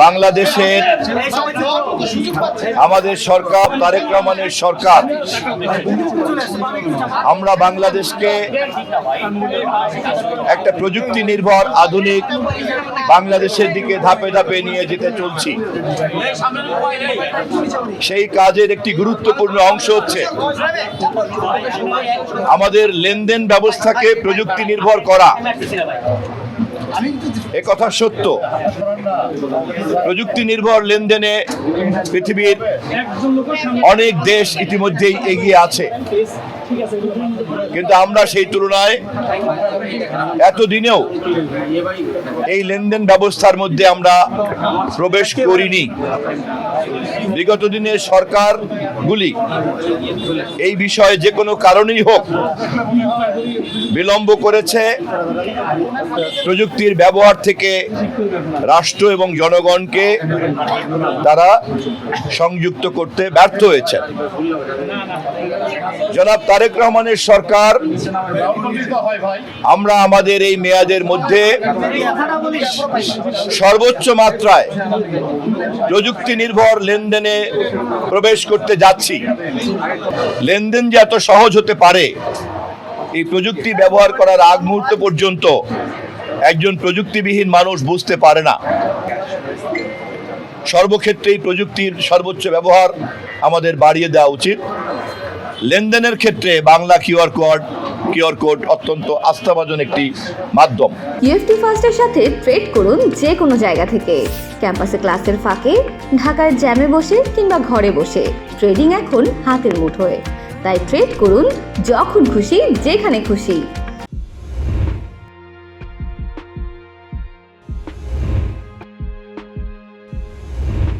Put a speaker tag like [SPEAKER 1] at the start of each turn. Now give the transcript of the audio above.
[SPEAKER 1] বাংলাদেশের আমাদের সরকার তারেক রহমানের সরকার আমরা বাংলাদেশকে একটা প্রযুক্তি নির্ভর আধুনিক বাংলাদেশের দিকে ধাপে ধাপে নিয়ে যেতে চলছি। সেই কাজের একটি গুরুত্বপূর্ণ অংশ হচ্ছে আমাদের লেনদেন ব্যবস্থাকে প্রযুক্তি নির্ভর করা। একথা সত্য, প্রযুক্তি নির্ভর লেনদেনে পৃথিবীর অনেক দেশ ইতিমধ্যেই এগিয়ে আছে, কিন্তু আমরা সেই তুলনায় এতদিনেও এই লেনদেন ব্যবস্থার মধ্যে আমরা প্রবেশ করিনি। বিগত দিনের সরকারগুলি এই বিষয়ে যে কোনো কারণেই হোক বিলম্ব করেছে, প্রযুক্তির ব্যবহার থেকে রাষ্ট্র এবং জনগণকে তারা সংযুক্ত করতে ব্যর্থ হয়েছে। জনাব তারেক রহমানের সরকার আমরা আমাদের এই মেয়াদের মধ্যে সর্বোচ্চ মাত্রায় প্রযুক্তি নির্ভর লেনদেনে প্রবেশ করতে যাচ্ছি। লেনদেন যে এত সহজ হতে পারে এই প্রযুক্তি ব্যবহার করার আগ মুহূর্ত পর্যন্ত একজন প্রযুক্তিবিহীন মানুষ বুঝতে পারে না। সর্বক্ষেত্রেই প্রযুক্তির সর্বোচ্চ ব্যবহার আমাদের বাড়িয়ে দেওয়া উচিত। লেনদেনের ক্ষেত্রে বাংলা কিউআর কোড অত্যন্ত আস্থাভাজন একটি মাধ্যম।
[SPEAKER 2] ইউএফটি ফার্স্টের সাথে ট্রেড করুন যে কোনো জায়গা থেকে, ক্যাম্পাসে ক্লাসের ফাঁকে, ঢাকার জ্যামে বসে কিংবা ঘরে বসে। ট্রেডিং এখন হাতের মুঠোয়, তাই ট্রেড করুন যখন খুশি যেখানে খুশি।